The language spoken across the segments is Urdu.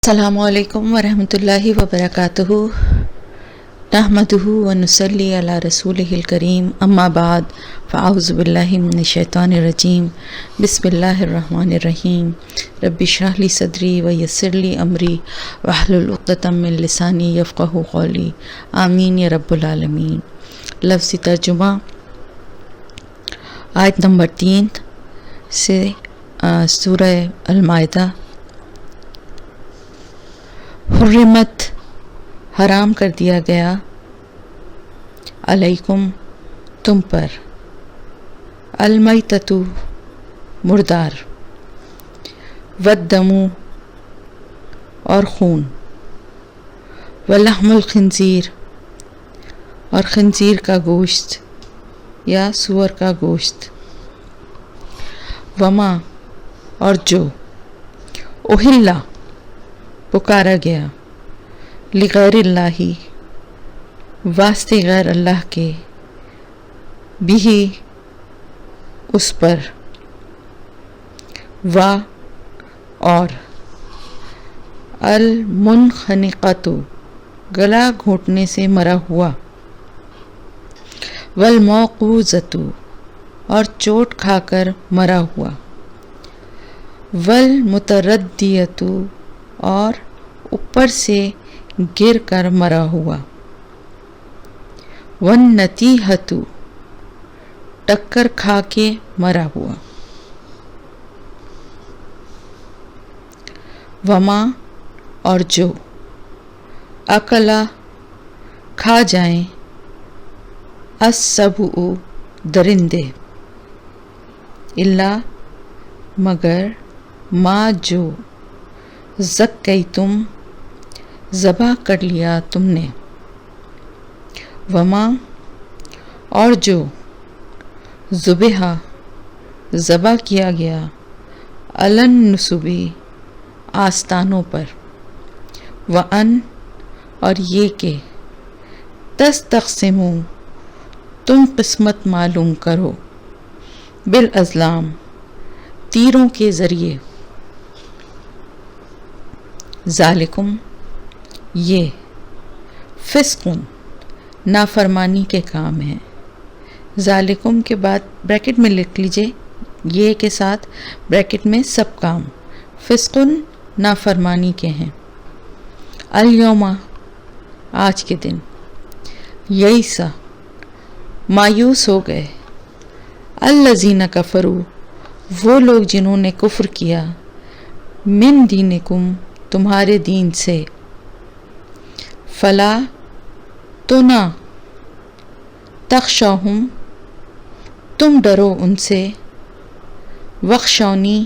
السلام علیکم ورحمۃ اللہ وبرکاتہ نحمدہ ونصلی علی رسولہ الکریم اما بعد فاعوذ باللہ من الشیطان الرجیم بسم اللہ الرحمن الرحیم رب اشرح لی صدری ویسر لی امری واحلل عقدۃ من لسانی یفقہوا قولی آمین یا رب العالمین۔ لفظی ترجمہ آیت نمبر 3 سے سورہ المائدہ۔ حرمت حرام کر دیا گیا، علیکم تم پر، المیتۃ مردار، والدم اور خون، ولحم الخنزیر اور خنزیر کا گوشت یا سور کا گوشت، وما اور جو اہلا پکارا گیا، لغیر اللہ واسطے غیر اللہ کے، بھی اس پر، و اور، المنخنقۃ گلا گھونٹنے سے مرا ہوا، والموقوذۃ اور چوٹ کھا کر مرا ہوا، والمتردیۃ اور اوپر سے گر کر مرا ہوا، والنطیحۃ ٹکر کھا کے مرا ہوا، وما اور جو اکلا کھا جائیں، السبع درندے، الا مگر، ما جو زکیتم ذبح کر لیا تم نے، وما اور جو ذبح ذبح کیا گیا، علی النصب آستانوں پر، وان اور یہ کہ تستقسموا تم قسمت معلوم کرو، بالازلام تیروں کے ذریعے، ذالکم یہ، فسق نافرمانی کے کام ہیں، ذالکم کے بعد بریکٹ میں لکھ لیجئے، یہ کے ساتھ بریکٹ میں سب کام، فسق نافرمانی کے ہیں، الیوم آج کے دن، یئیسا مایوس ہو گئے، الذین کفروا وہ لوگ جنہوں نے کفر کیا، من دینکم تمہارے دین سے، فلا تو نہ، تخشوہم تم ڈرو ان سے، وخشونی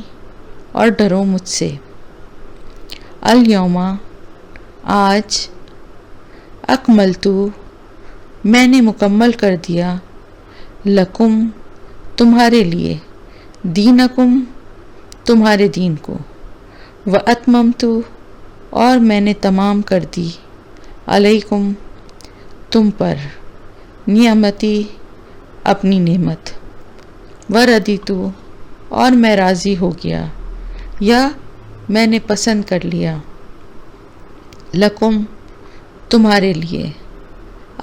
اور ڈرو مجھ سے، الیوم آج، اکملت میں نے مکمل کر دیا، لکم تمہارے لیے، دینکم تمہارے دین کو، واتممت اور میں نے تمام کر دی، علیکم تم پر، نعمتی اپنی نعمت، وردیت اور میں راضی ہو گیا، یا میں نے پسند کر لیا، لکم تمہارے لیے،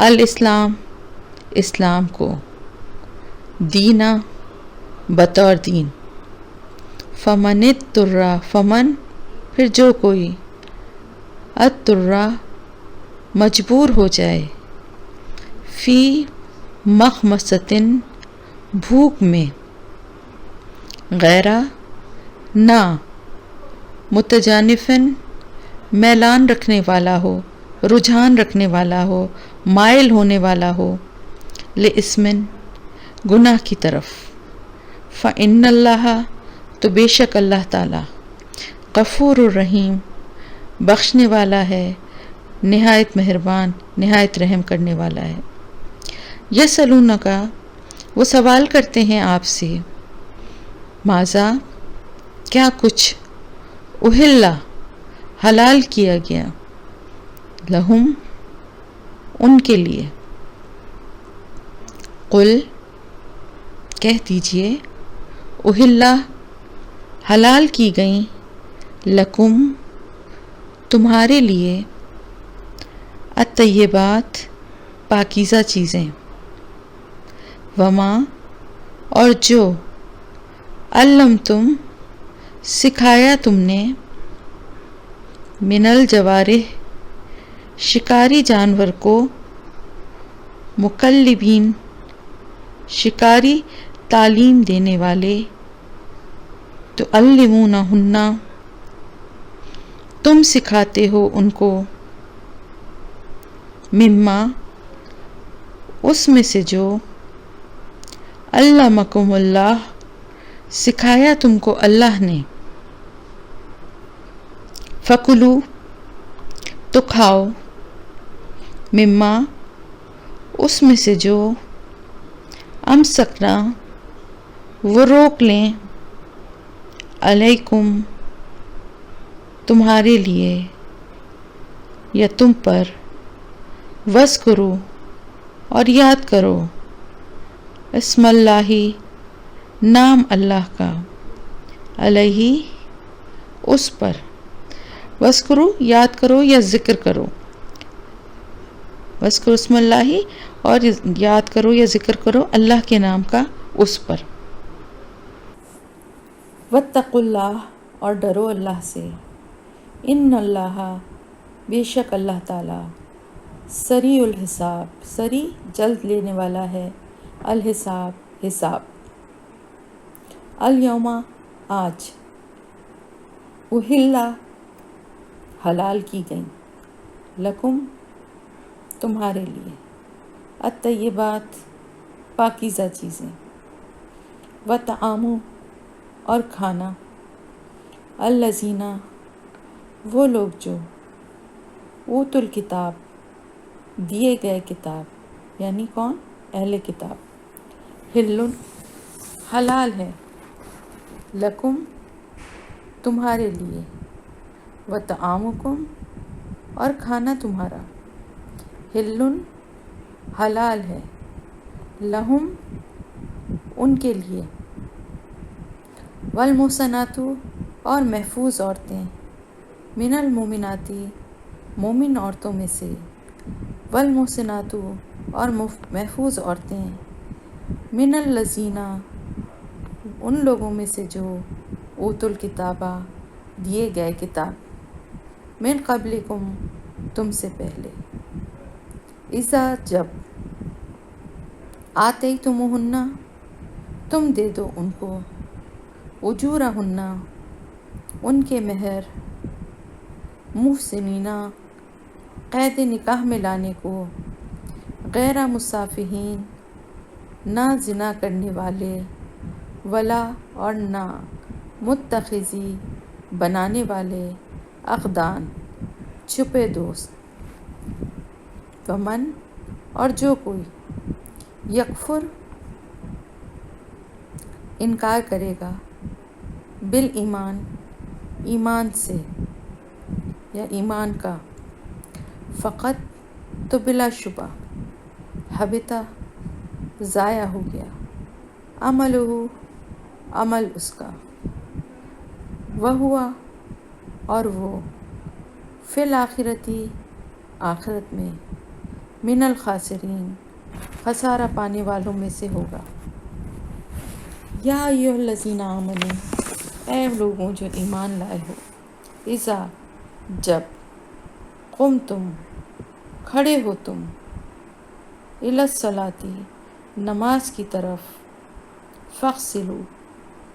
الاسلام اسلام کو، دینا بطور دین، فمن اضطر فمن پھر جو کوئی، اضطر مجبور ہو جائے، فی مخمصۃ بھوک میں، غیر نہ، متجانفن میلان رکھنے والا ہو، رجحان رکھنے والا ہو، مائل ہونے والا ہو، لاسمن گناہ کی طرف، فإن اللہ تو بے شک اللہ تعالی، غفور الرحیم بخشنے والا ہے، نہایت مہربان نہایت رحم کرنے والا ہے۔ یسألونک وہ سوال کرتے ہیں آپ سے، ماذا کیا کچھ، اہلا حلال کیا گیا، لہم ان کے لیے، قل کہہ دیجئے، اہلا حلال کی گئیں، لکم تمہارے لیے الطیبات پاکیزہ چیزیں، وما اور جو علمتم سکھایا تم نے، من الجوارح شکاری جانور کو، مکلبین شکاری تعلیم دینے والے، تعلمونہن تم سکھاتے ہو ان کو، مما اس میں سے جو علمکم اللہ سکھایا تم کو اللہ نے، فکلو تو کھاؤ، مما اس میں سے جو امسکنا وہ روک لیں، علیکم تمہارے لیے یا تم پر، وذکرو اور یاد کرو، اسم اللہ نام اللہ کا، علیہ اس پر، وذکرو یاد کرو یا ذکر کرو، وذکرو اسم اللہ اور یاد کرو یا ذکر کرو اللہ کے نام کا اس پر، واتقوا اللہ اور ڈرو اللہ سے، ان اللہ بے شک اللہ تعالی، سریع الحساب سریع جلد لینے والا ہے، الحساب حساب، الیوم آج، احل حلال کی گئیں، لکم تمہارے لیے، الطیبات پاکیزہ چیزیں، وطعام اور کھانا، الذین وہ لوگ جو اوتوا الکتاب دیے گئے کتاب، یعنی کون؟ اہل کتاب، حل حلال ہے، لکم تمہارے لیے، وطعامکم اور کھانا تمہارا، حل حلال ہے، لہم ان کے لیے، والمحصنات اور محفوظ عورتیں، من المؤمنات مومن عورتوں میں سے، والمحصنات اور محفوظ عورتیں، من الذین ان لوگوں میں سے جو اوتوا الکتاب دیے گئے کتاب، من قبلکم تم سے پہلے، اذا جب، آتیتموہن تم دے دو ان کو، اجورہن ان کے مہر، محسنین قید نکاح میں لانے کو، غیر مسافحین نہ زنا کرنے والے، ولا اور نہ متخذی بنانے والے، اخدان چھپے دوست، ومن اور جو کوئی، یکفر انکار کرے گا، بالایمان ایمان سے یا ایمان کا، فقط تو بلا شبہ، حبطہ ضائع ہو گیا، عملہ عمل اس کا، وہوا اور وہ، فی الآخرتی آخرت میں، من الخاسرین خسارہ پانے والوں میں سے ہوگا، یا ایھا الذین آمنوا اے لوگوں جو ایمان لائے ہو، اذا جب، قمتم کھڑے ہو تم، الی الصلاۃ نماز کی طرف، فاغسلوا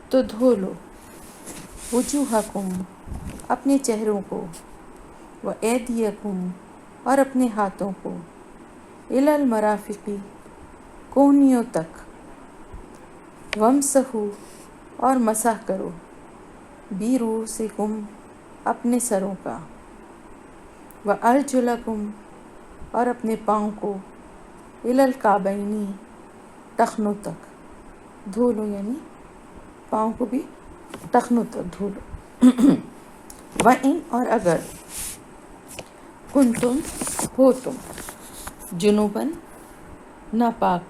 تو دھو لو، وجوہکم اپنے چہروں کو، وایدیکم اور اپنے ہاتھوں کو، الی المرافق کونیوں تک، وامسحوا اور مسح کرو، برؤوسکم اپنے سروں کا، وارجلکم اور اپنے پاؤں کو، الی الکعبین ٹخنوں تک دھو لو، یعنی پاؤں کو بھی ٹخنوں تک دھو لو، وَإِنْ اور اگر، کنتم ہو تم، جنوباً ناپاک،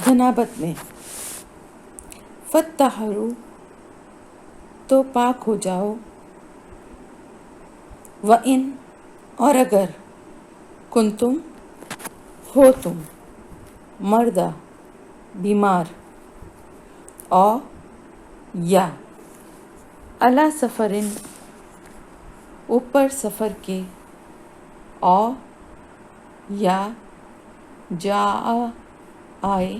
جنابت میں، فطہروا تو پاک ہو جاؤ، وَإِن اور اگر کنتم ہو تم مردہ بیمار، او یا علی سفرن اوپر سفر کے، او یا جا آئے،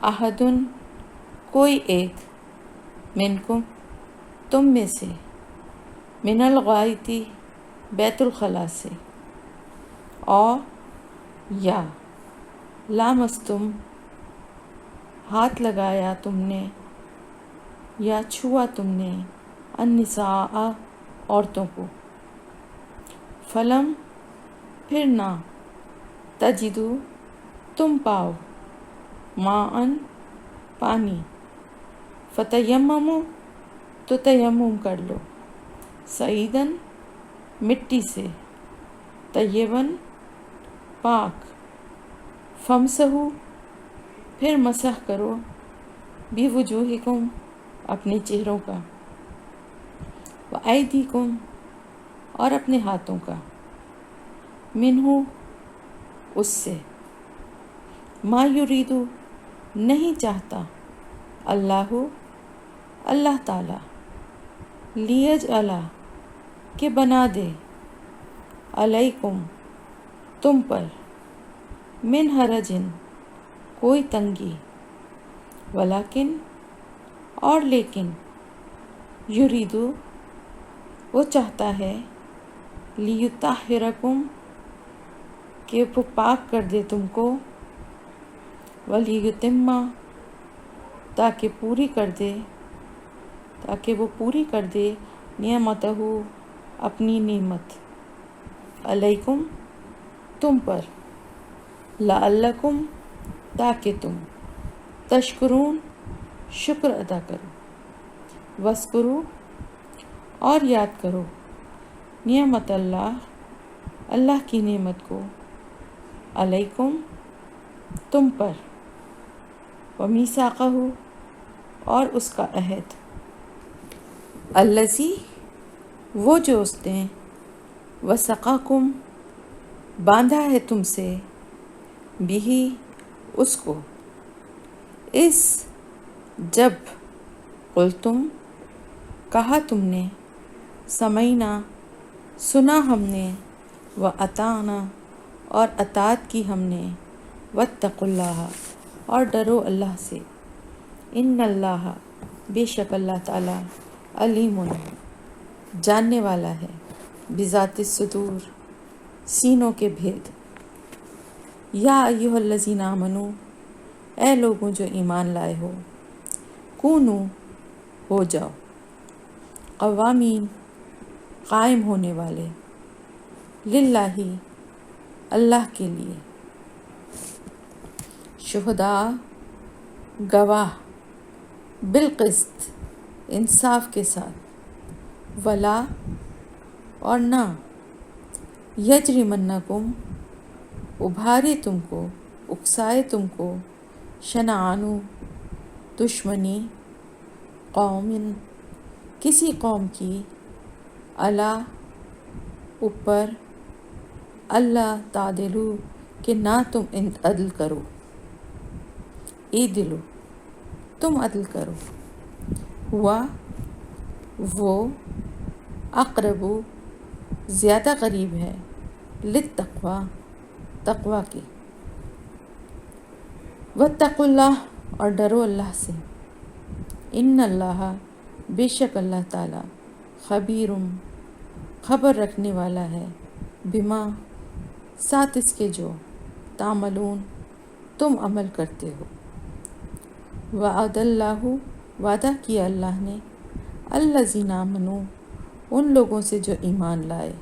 احدن کوئی ایک، منکم تم میں سے، من الغائطی بیت الخلاء سے، او یا لامستم ہاتھ لگایا تم نے یا چھوا تم نے، النساء عورتوں کو، فلم پھر نہ، تجدو تم پاؤ، ماءً پانی، فتیمموا تو تیمم کر لو، صعیداً مٹی سے، طیباً پاک، فامسحوا پھر مسح کرو، بوجوہکم اپنے چہروں کا، وایدیکم اور اپنے ہاتھوں کا، منہ اس سے، ما یریدو نہیں چاہتا، اللہ تعالی، لیجعل کہ بنا دے، علیکم تم پر، من حرجن کوئی تنگی، ولیکن اور لیکن، یریدو وہ چاہتا ہے، لیطہرکم کہ وہ پاک کر دے تم کو، ولیتم تاکہ وہ پوری کر دے، نعمتہ اپنی نعمت، علیکم تم پر، لعلکم تاکہ تم، تشکرون شکر ادا کرو، واذکروا اور یاد کرو، نعمت اللہ کی نعمت کو، علیکم تم پر، ومیثاقہ اور اس کا عہد، الذی وہ جو اس نے، وثقکم باندھا ہے تم سے، بھی اس کو، اس جب قلتم کہا تم نے، سمعنا سنا ہم نے، واطعنا اور اطاعت کی ہم نے، واتقوا اللہ اور ڈرو اللہ سے، ان اللہ بے شک اللہ تعالی، علیم جاننے والا ہے، بذات الصدور سینوں کے بھید، یا ایھا الذین آمنوا اے لوگوں جو ایمان لائے ہو، کونوا ہو جاؤ، قوامین قائم ہونے والے، للہ اللہ کے لیے، شہداء گواہ، بالقسط انصاف کے ساتھ، ولا اور نہ، یجرمنکم ابھارے تم کو، اکسائے تم کو، شنآن دشمنی، قوم کسی قوم کی، علی اوپر، اللہ تعدلوا کہ نہ تم عدل کرو، اعدلوا تم عدل کرو، ہوا وہ، اقرب زیادہ قریب ہے، للتقوی تقوی کے، واتقوا اللہ اور ڈرو اللہ سے، ان اللہ بے شک اللہ تعالی، خبیر خبر رکھنے والا ہے، بما ساتھ اس کے جو، تعملون تم عمل کرتے ہو، وعد اللہ وعدہ کیا اللہ نے، الذین آمنوا ان لوگوں سے جو ایمان لائے،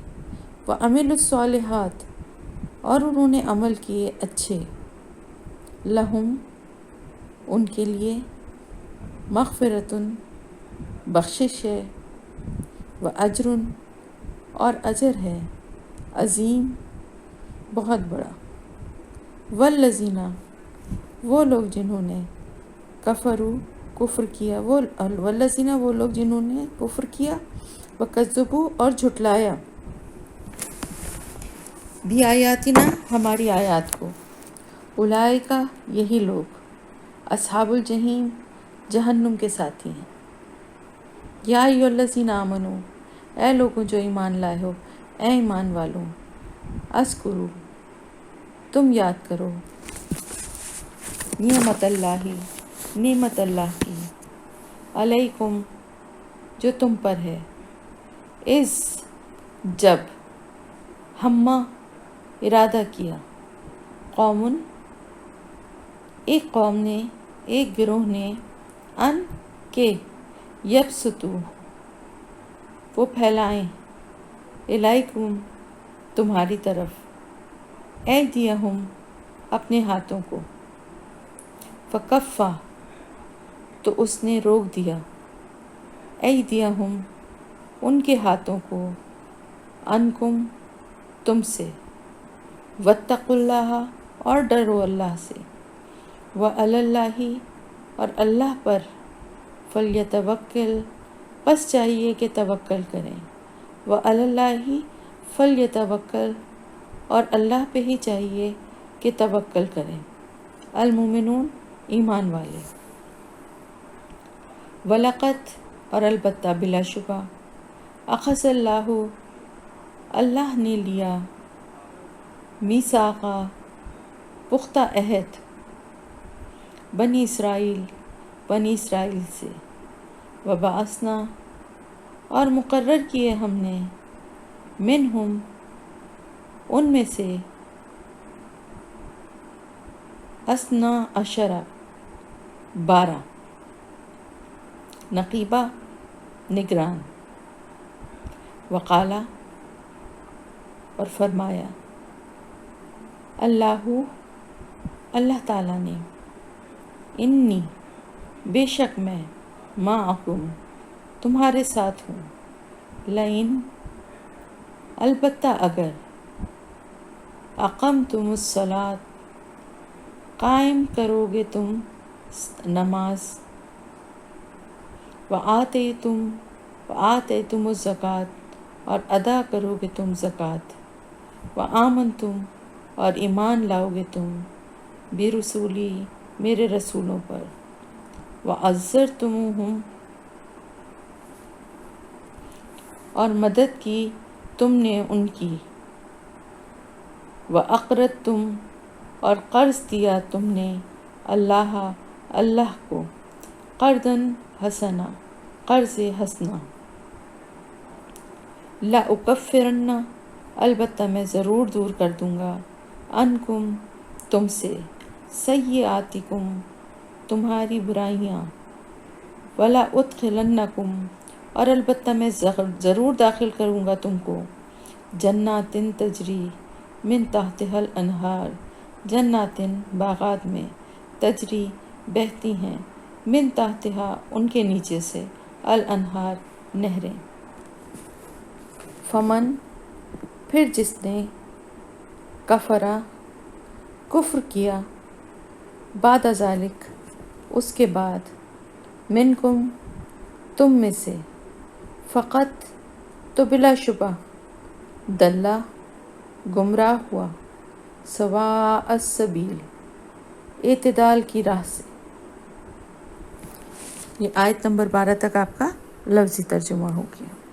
وعملوا الصالحات اور انہوں نے عمل کیے اچھے، لہم ان کے لیے، مغفرۃ بخشش ہے، واجر اور اجر ہے، عظیم بہت بڑا، والذین وہ لوگ جنہوں نے، کفروا کفر کیا، وہ والذین وہ لوگ جنہوں نے کفر کیا، وکذبوا اور جھٹلایا، بھی آیاتنا ہماری آیات کو، اولئک یہی لوگ، اصحاب الجحیم جہنم کے ساتھی ہیں۔ یا ایھا الذین آمنوا اے لوگوں جو ایمان لائے ہو، اے ایمان والوں، اذکروا تم یاد کرو، نعمت اللہ کی، علیکم جو تم پر ہے، اذ جب، ہمہ ارادہ کیا، قوم ایک قوم نے، ایک گروہ نے، ان کے یبسطوا وہ پھیلائیں، الیکم تمہاری طرف، ایدیہم اپنے ہاتھوں کو، فکفا تو اس نے روک دیا، ایدیہم ان کے ہاتھوں کو، عنکم تم سے، واتقوا اللہ اور ڈرو اللہ سے، وعلی اللہ اور اللہ پر، فلیتوکل بس چاہیے کہ توکل کریں، وعلی اللہ فلیتوکل اور اللہ پہ ہی چاہیے کہ توکل کریں، المومنون ایمان والے، وَلَقَدْ اور البتہ بلا شبہ، اخذ اللہ اللہ نے لیا، میثاقا پختہ عہد، بنی اسرائیل سے، وبعثنا اور مقرر کیے ہم نے، منہم ان میں سے، اثنا عشرہ 12 نقیبہ نگران، وقالا اور فرمایا، اللہ تعالیٰ نے، انی بے شک میں، معکم تمہارے ساتھ ہوں، لئن البتہ اگر، اقمتم الصلاۃ قائم کرو گے تم نماز، وآتیتم الزکوٰۃ اور ادا کرو گے تم زکوٰۃ، وآمنتم اور ایمان لاؤ گے تم، برسولی میرے رسولوں پر، وعزرتموہم اور مدد کی تم نے ان کی، وَأَقْرَضْتُمْ اور قرض دیا تم نے، اللہ کو، قرضاً حسنا قرض حسنا، لَأُكَفِّرَنَّ البتہ میں ضرور دور کر دوں گا، عنکم تم سے، سیئاتکم تمہاری برائیاں، وَلَأُدْخِلَنَّکم اور البتہ میں ضرور داخل کروں گا تم کو، جنات تجری من تحتها الانہار جنات باغات میں، تجری بہتی ہیں، من تحتها ان کے نیچے سے، الانہار نہریں، فمن پھر جس نے، کفرا کفر کیا، بعد ذالک اس کے بعد، منکم تم میں سے، فقط تو بلا شبہ، دلہ گمراہ ہوا، سواء السبیل اعتدال کی راہ سے۔ یہ آیت نمبر 12 تک آپ کا لفظی ترجمہ ہو گیا۔